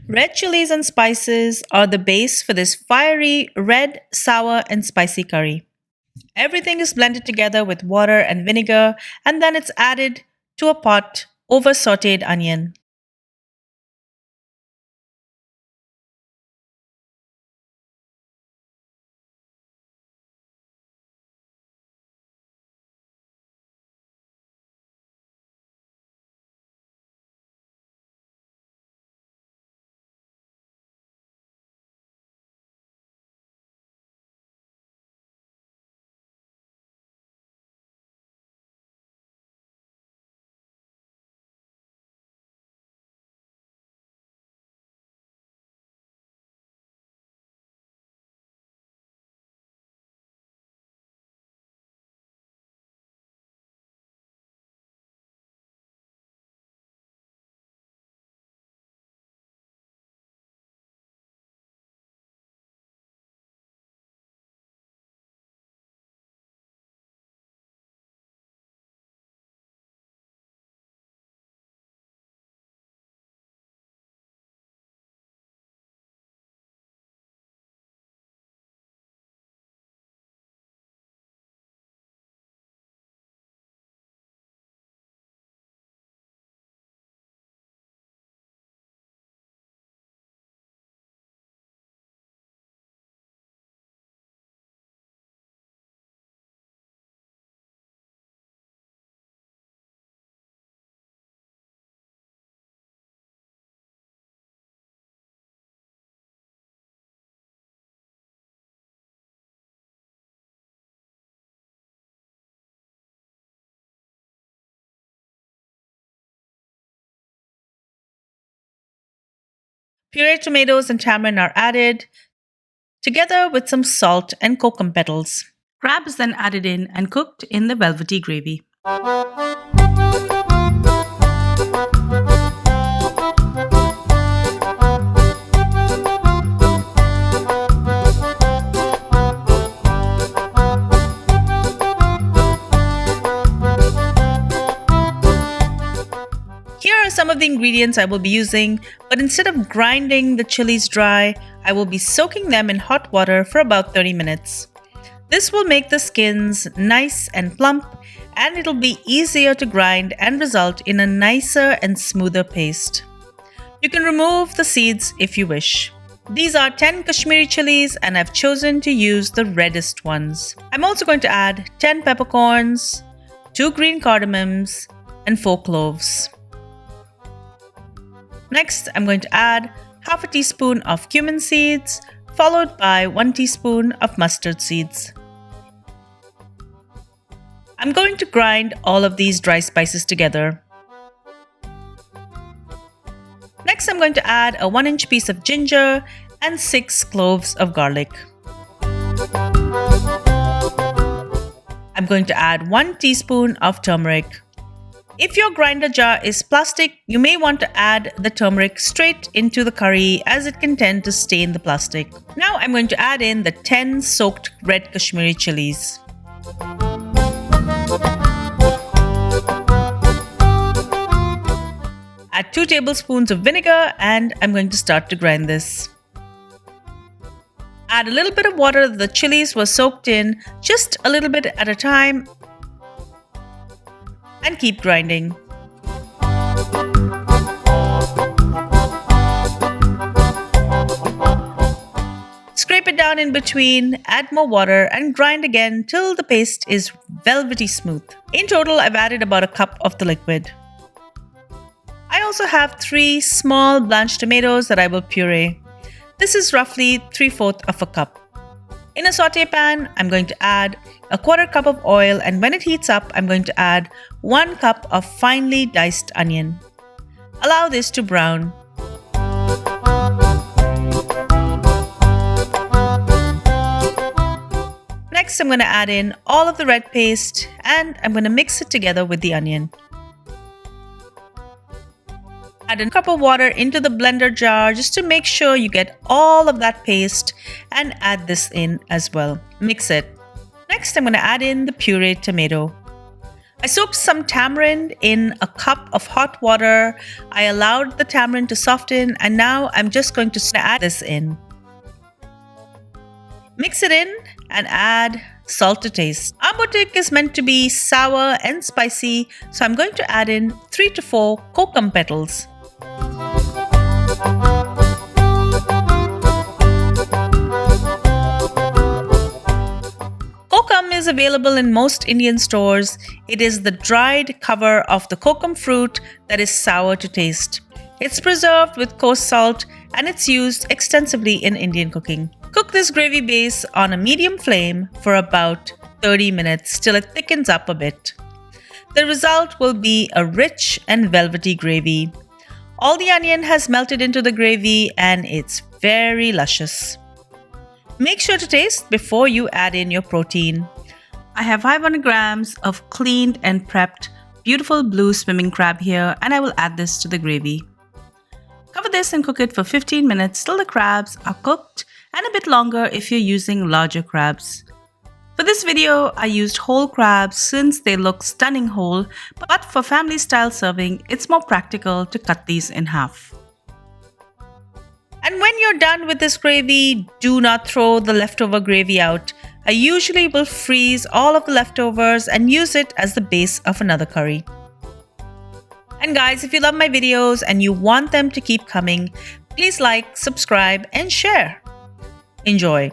Red chilies and spices are the base for this fiery, red, sour, and spicy curry. Everything is blended together with water and vinegar, and then it's added to a pot over sautéed onion. Pureed tomatoes and tamarind are added, together with some salt and kokum petals. Crab is then added in and cooked in the velvety gravy. Here are some of the ingredients I will be using, but instead of grinding the chilies dry, I will be soaking them in hot water for about 30 minutes. This will make the skins nice and plump, and it'll be easier to grind and result in a nicer and smoother paste. You can remove the seeds if you wish. These are 10 Kashmiri chilies, and I've chosen to use the reddest ones. I'm also going to add 10 peppercorns, 2 green cardamons, and 4 cloves. Next, I'm going to add half a teaspoon of cumin seeds, followed by 1 teaspoon of mustard seeds. I'm going to grind all of these dry spices together. Next, I'm going to add a 1-inch piece of ginger and 6 cloves of garlic. I'm going to add 1 teaspoon of turmeric. If your grinder jar is plastic, you may want to add the turmeric straight into the curry as it can tend to stain the plastic. Now I'm going to add in the 10 soaked red Kashmiri chilies. Add 2 tablespoons of vinegar, and I'm going to start to grind this. Add a little bit of water that the chilies were soaked in, just a little bit at a time, and keep grinding. Scrape it down in between, add more water, and grind again till the paste is velvety smooth. In total, I've added about a cup of the liquid. I also have 3 small blanched tomatoes that I will puree. This is roughly 3/4 of a cup. In a sauté pan, I'm going to add a 1/4 cup of oil, and when it heats up, I'm going to add 1 cup of finely diced onion. Allow this to brown. Next, I'm going to add in all of the red paste, and I'm going to mix it together with the onion. Add a cup of water into the blender jar just to make sure you get all of that paste, and add this in as well. Mix it. Next, I'm going to add in the pureed tomato. I soaked some tamarind in a cup of hot water. I allowed the tamarind to soften, and now I'm just going to add this in. Mix it in and add salt to taste. Ambotik is meant to be sour and spicy, so I'm going to add in 3 to 4 kokum petals. Kokum is available in most Indian stores. It is the dried cover of the kokum fruit that is sour to taste. It's preserved with coarse salt and it's used extensively in Indian cooking. Cook this gravy base on a medium flame for about 30 minutes till it thickens up a bit. The result will be a rich and velvety gravy. All the onion has melted into the gravy and it's very luscious. Make sure to taste before you add in your protein. I have 500 grams of cleaned and prepped beautiful blue swimming crab here, and I will add this to the gravy. Cover this and cook it for 15 minutes till the crabs are cooked, and a bit longer if you're using larger crabs. For this video, I used whole crabs since they look stunning whole, but for family style serving, it's more practical to cut these in half. And when you're done with this gravy, do not throw the leftover gravy out. I usually will freeze all of the leftovers and use it as the base of another curry. And guys, if you love my videos and you want them to keep coming, please like, subscribe, and share. Enjoy.